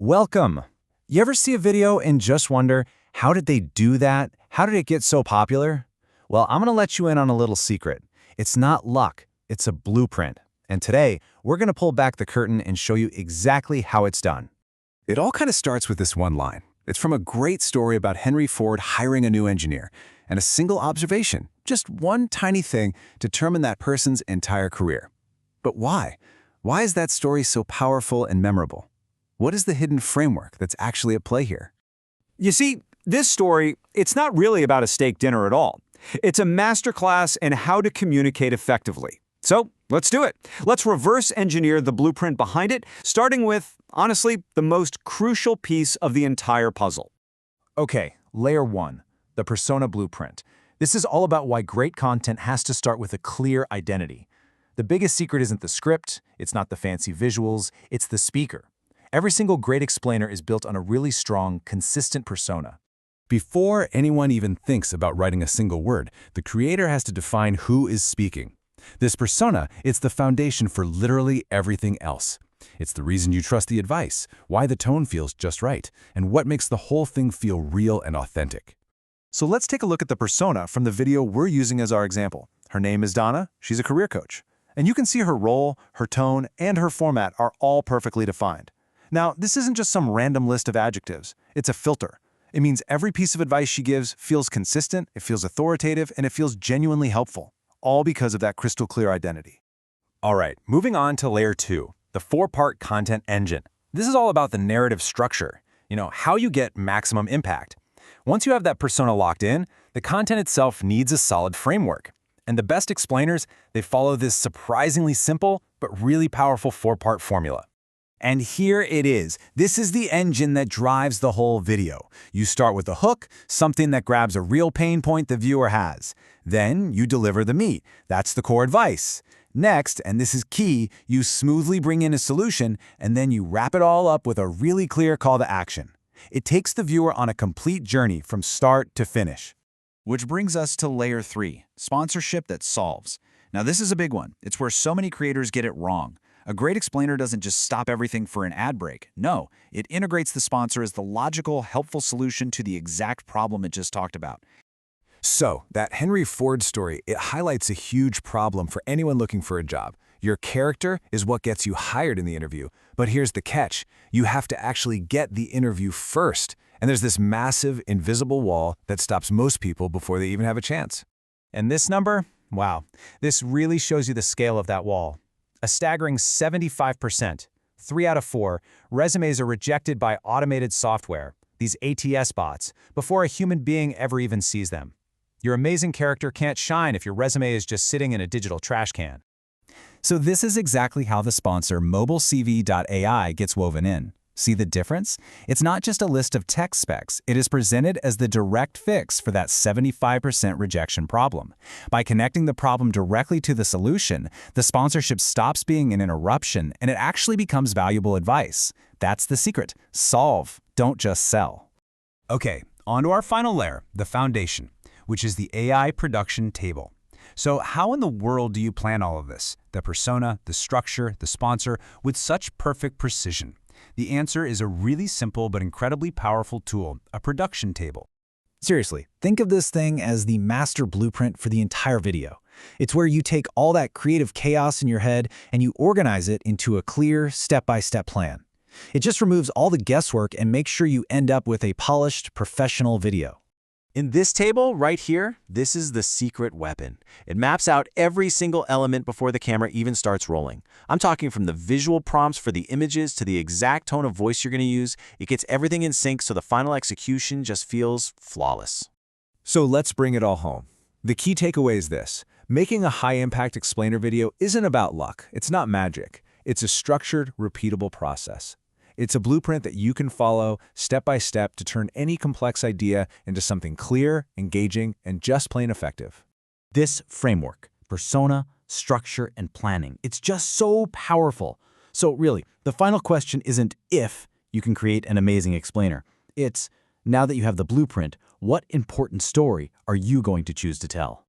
Welcome! You ever see a video and just wonder, how did they do that? How did it get so popular? Well, I'm gonna let you in on a little secret. It's not luck, it's a blueprint. And today, we're gonna pull back the curtain and show you exactly how it's done. It all kind of starts with this one line. It's from a great story about Henry Ford hiring a new engineer, and a single observation, just one tiny thing, determined that person's entire career. But why? Why is that story so powerful and memorable? What is the hidden framework that's actually at play here? You see, this story, it's not really about a steak dinner at all. It's a masterclass in how to communicate effectively. So, let's do it. Let's reverse engineer the blueprint behind it, starting with, honestly, the most crucial piece of the entire puzzle. Okay, layer one, the persona blueprint. This is all about why great content has to start with a clear identity. The biggest secret isn't the script, it's not the fancy visuals, it's the speaker. Every single great explainer is built on a really strong, consistent persona. Before anyone even thinks about writing a single word, the creator has to define who is speaking. This persona, it's the foundation for literally everything else. It's the reason you trust the advice, why the tone feels just right, and what makes the whole thing feel real and authentic. So let's take a look at the persona from the video we're using as our example. Her name is Donna, she's a career coach. And you can see her role, her tone, and her format are all perfectly defined. Now, this isn't just some random list of adjectives. It's a filter. It means every piece of advice she gives feels consistent, it feels authoritative, and it feels genuinely helpful, all because of that crystal clear identity. All right, moving on to layer two, the four-part content engine. This is all about the narrative structure, how you get maximum impact. Once you have that persona locked in, the content itself needs a solid framework. And the best explainers, they follow this surprisingly simple but really powerful four-part formula. And here it is. This is the engine that drives the whole video. You start with a hook, something that grabs a real pain point the viewer has. Then you deliver the meat. That's the core advice. Next, and this is key, you smoothly bring in a solution, and then you wrap it all up with a really clear call to action. It takes the viewer on a complete journey from start to finish. Which brings us to layer three, sponsorship that solves. Now this is a big one. It's where so many creators get it wrong. A great explainer doesn't just stop everything for an ad break. No, it integrates the sponsor as the logical, helpful solution to the exact problem it just talked about. So, that Henry Ford story, it highlights a huge problem for anyone looking for a job. Your character is what gets you hired in the interview. But here's the catch. You have to actually get the interview first. And there's this massive, invisible wall that stops most people before they even have a chance. And this number? Wow. This really shows you the scale of that wall. A staggering 75%, 3 out of 4, resumes are rejected by automated software, these ATS bots, before a human being ever even sees them. Your amazing character can't shine if your resume is just sitting in a digital trash can. So this is exactly how the sponsor MobileCV.ai gets woven in. See the difference? It's not just a list of tech specs. It is presented as the direct fix for that 75% rejection problem. By connecting the problem directly to the solution, the sponsorship stops being an interruption and it actually becomes valuable advice. That's the secret. Solve, don't just sell. Okay, on to our final layer, the foundation, which is the AI production table. So how in the world do you plan all of this? The persona, the structure, the sponsor, with such perfect precision? The answer is a really simple but incredibly powerful tool, a production table. Seriously, think of this thing as the master blueprint for the entire video. It's where you take all that creative chaos in your head and you organize it into a clear, step-by-step plan. It just removes all the guesswork and makes sure you end up with a polished, professional video. In this table right here, this is the secret weapon. It maps out every single element before the camera even starts rolling. I'm talking from the visual prompts for the images to the exact tone of voice you're going to use. It gets everything in sync so the final execution just feels flawless. So let's bring it all home. The key takeaway is this. Making a high-impact explainer video isn't about luck. It's not magic. It's a structured, repeatable process. It's a blueprint that you can follow step by step to turn any complex idea into something clear, engaging, and just plain effective. This framework, persona, structure, and planning, it's just so powerful. So really, the final question isn't if you can create an amazing explainer. It's, now that you have the blueprint, what important story are you going to choose to tell?